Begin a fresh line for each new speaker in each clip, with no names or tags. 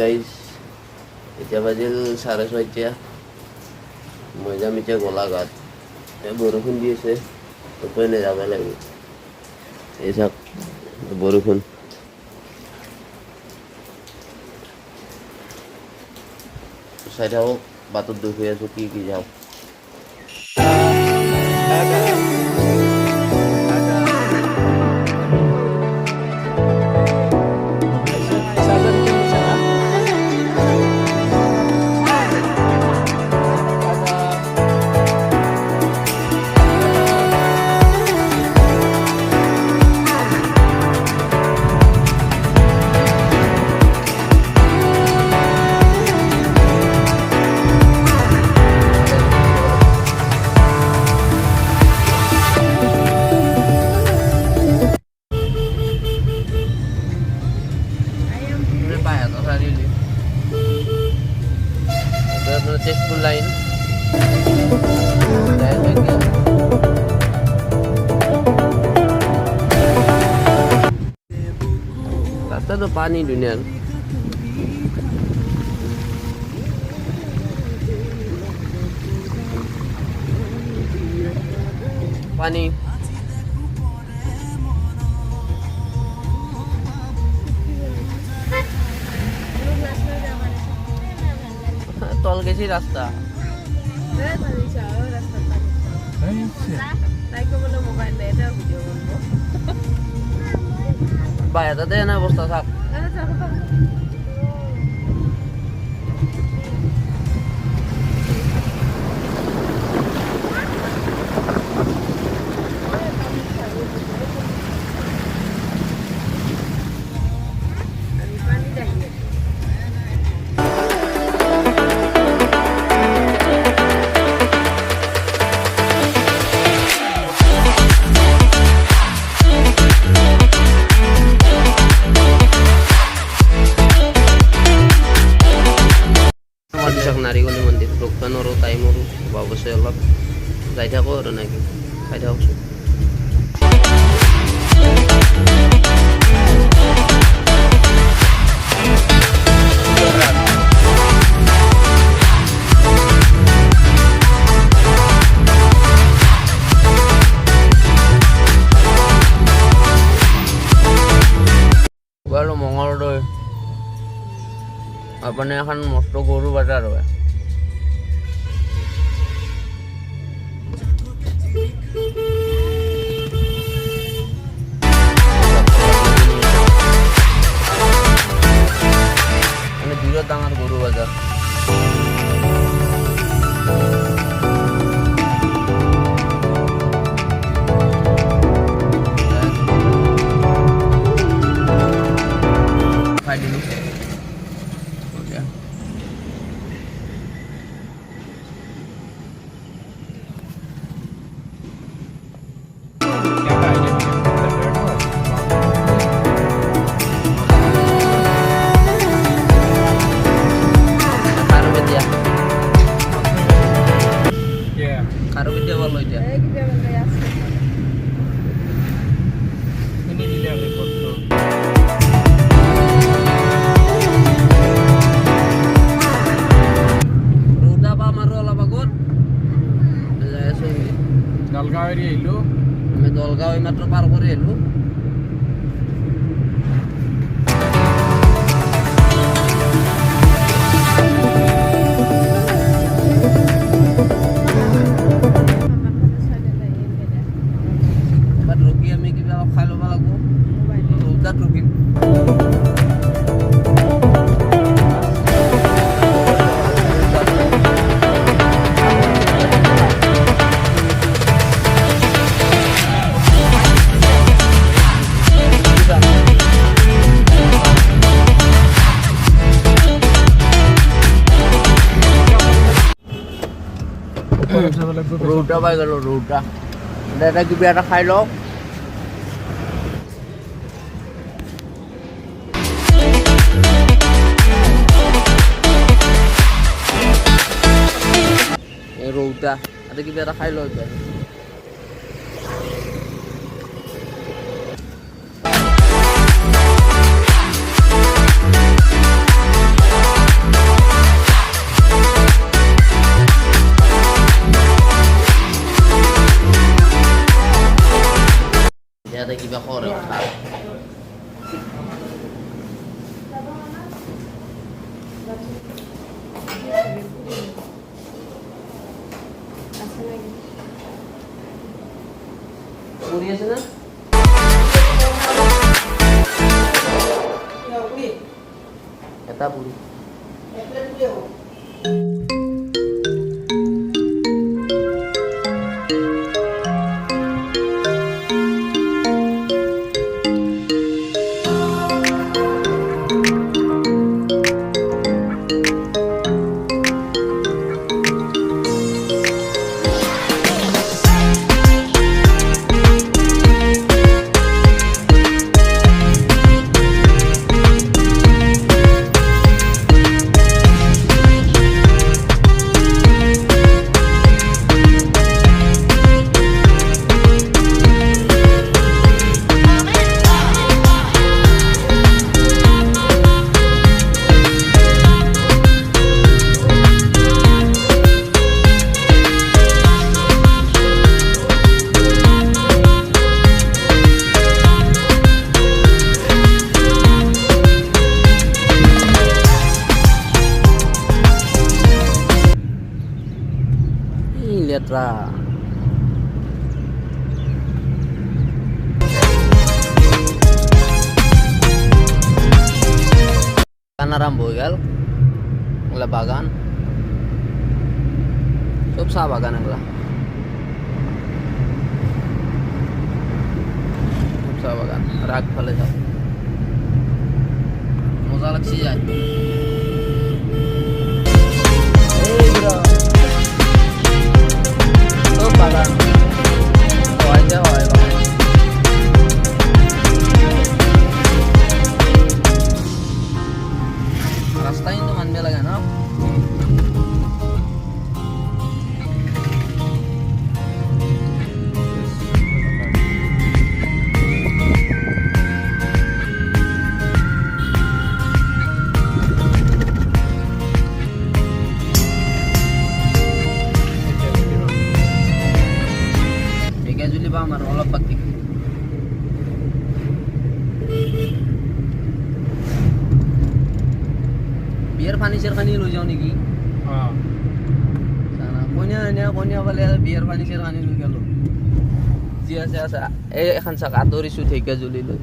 Guys, এতিয়া বাজিল 6:30। মই যাম এতিয়া গোলাঘাট। বৰষুণ দি আছে, উপায় নাই, যাব লাগিব। এই চাওক বৰষুণ। চাই থাকক, বাটত দুখ হৈ আছোঁ কি যাওক। Tekstur lain रास्ता तो पानी दुनिया पानी तल गेছি রাস্তা বাইরে তাতে না অবস্থা থাক নাৰিকলী মন্দিৰ ৰখবা নোৱাৰোঁ, টাইমৰো অভাৱ আছে অলপ। যাই থাকোঁ আৰু নাকি খাই থাকোঁচোন। মঙলদৈ আপুনি এখন মস্ত গৰু বজাৰ হয়। মানে বিরাট ডাঙৰ গৰু বজাৰ। খাই দিলোঁ। Karo video walau aja.
Kita ya.
Ini dia foto. Ruda apa maru ala bagun? Saya sih. Dolgaon area ilu. Kami Dolgaon metro par kore ilu. Ruda পাই গেল ruda এটা কিবা এটা খাই লওক এই ruda এটা কিবা এটা খাই লওক ইয়াতে কিবা কৰে কথা পুরি আছে না এটা Puri Letra kan arambo gal ngla bagan sob sa bagan ngla sob sa bagan rag phale jao moza lagse jay ei bro bagan hoy de hoy रास्ता ही तो मन में लगा ना ba marola pati biar furniture khani lo jao niki ha sana konya wale biar furniture khani lo gelo jia sa ekhan sak atori su theka juli lo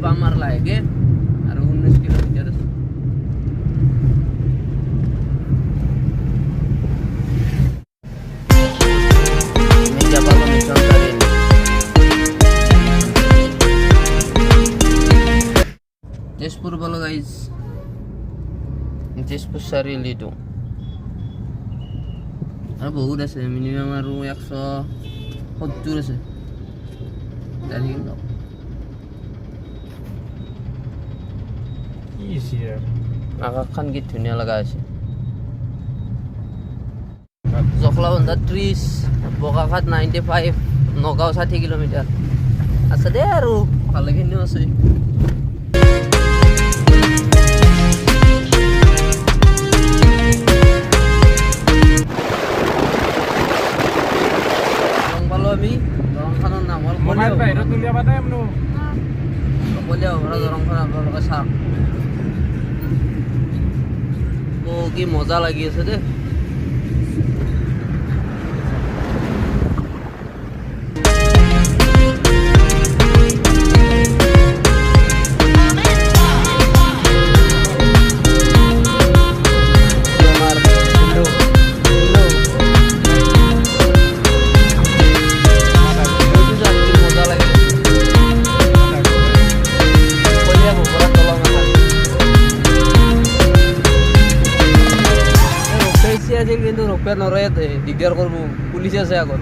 Pamar lagi, ada 19 kilometer. Ini Jabal Mission kali ini. Jespur bolo guys, Jespur Saril itu. Ada बहुत আছে, minimum আৰু 170 আছে. dari itu. Kan gitu nih lagasi. Jokla Honda 30, Bokakat 95, Nogao 60 km. Asa deru, kalau gini masih. Orang Palomi, orang kanan namal.
Mobile bay, itu lihat apa ya menu?
Boleh, orang kanan orang kesak. কি মজা লাগি আছে দে কিন্তু রোপে নরে দিগদার করবো police আছে আগত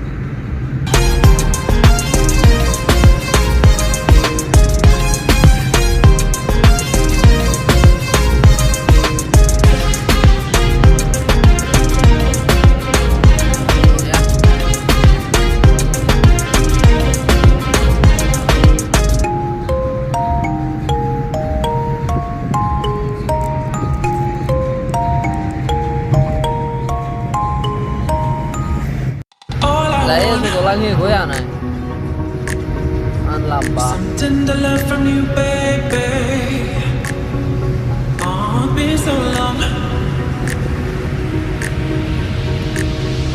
যাই আছো গলা শেষ হৈ অহা নাই ইমান লাম্বা
Something to learn from you, baby. Oh, it's been so long.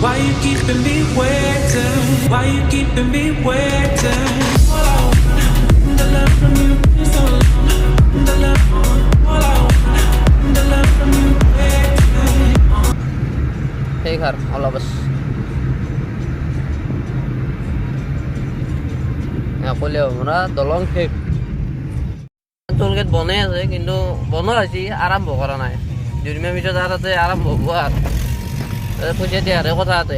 Why you keeping me waiting? Why you keeping me waiting? All I want to learn from you is so long. All I want to learn from you, waiting.
ঠিক আর অলপ বাস কলে আমরা দলং শেষ tollgate বনাই আছে কিন্তু বনোৱা হৈছে আৰম্ভ কৰা নাই দুদিনমান পিছত আৰু তাতে আৰম্ভ হ'ব আৰু পইচা দিয়াৰে কথা আছে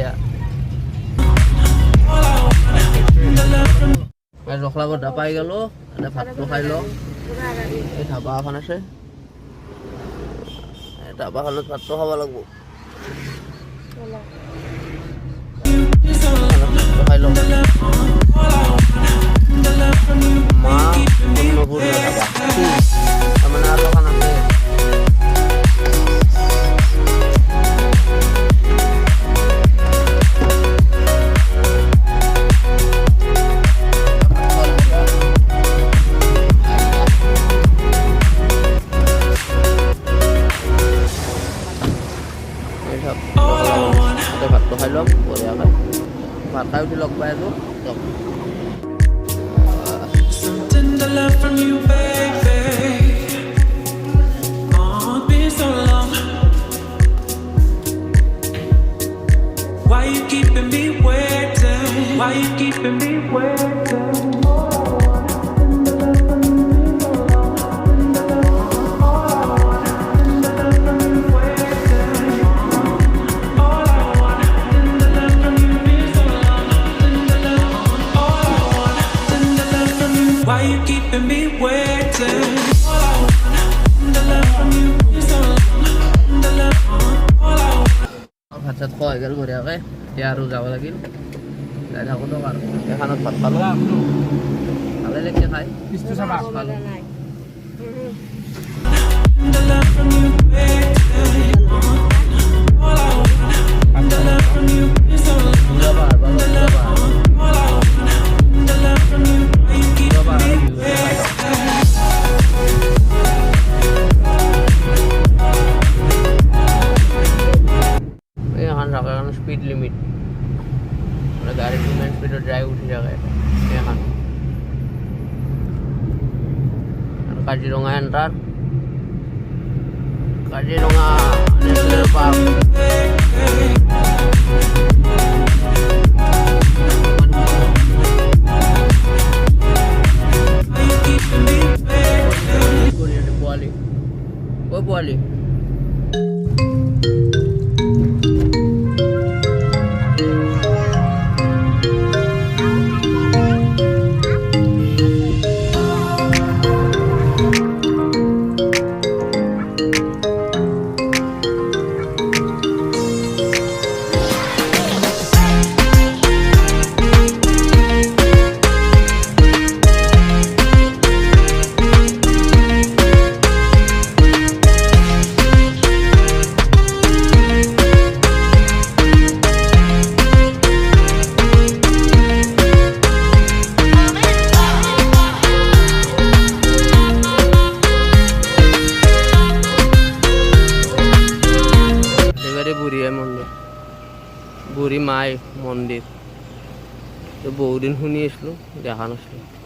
ৰখলা বন্ধা পাই গ'লো এতিয়া ভাতটো খাই লওঁ এই ধাবা এখন আছে ধাবাখনত ভাতটো খাব লাগিব খাই লওঁ মা নপুৰ ধাবা তাৰমানে আৰু এখন আছে ভাতটো খাই ল'ম বঢ়িয়াকৈ ভাত খাই উঠি লগ পাই আছোঁ
Something to learn from you, baby. Oh, it's been so long. Why you keeping me waiting? Why you keeping me waiting? Why you keeping me waiting? All I want to learn from you is so long. All I want.
ভাত চাত খোৱা হৈ গ'ল বঢ়িয়াকৈ এতিয়া আৰু যাব লাগিল যাই থাকোঁ তো আৰু এখনত ভাত খালোঁ ভালে লাগিছে খাই
পিছটো চাবা
খালোঁ
To learn from you, waiting. All I want to learn from you is so long.
বুঢ়া পাহাৰ পালোঁ বুঢ়া পাহাৰ
All I want to learn from you. Why you keep
বুঢ়া পাহাৰ
me
view খাই লওঁ এইখন থাকে এখন স্পীড লিমিট গাড়ী কিমান স্পীডত ড্ৰাইভ উঠি থাকে এইখন আৰু Kaziranga enter Kaziranga national park পোৱালি ঐ পোৱালি বুঢ়ী মাই মন্দিৰ তো বহুদিন শুনি আছিলোঁ দেখা নাছিলোঁ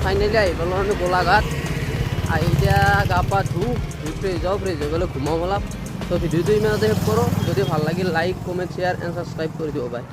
ফাইনেলি আহি পালোঁ আমি গোলাঘাট আহি এতিয়া গা পা ধুই ফ্ৰেছ হওঁ ফ্ৰেছ হৈ গ'লে ঘুমাওঁ অলপ তো ভিডিঅ'টো ইমানতে শেষ কৰোঁ যদি ভাল লাগিল like comment share and subscribe কৰি দিব পাই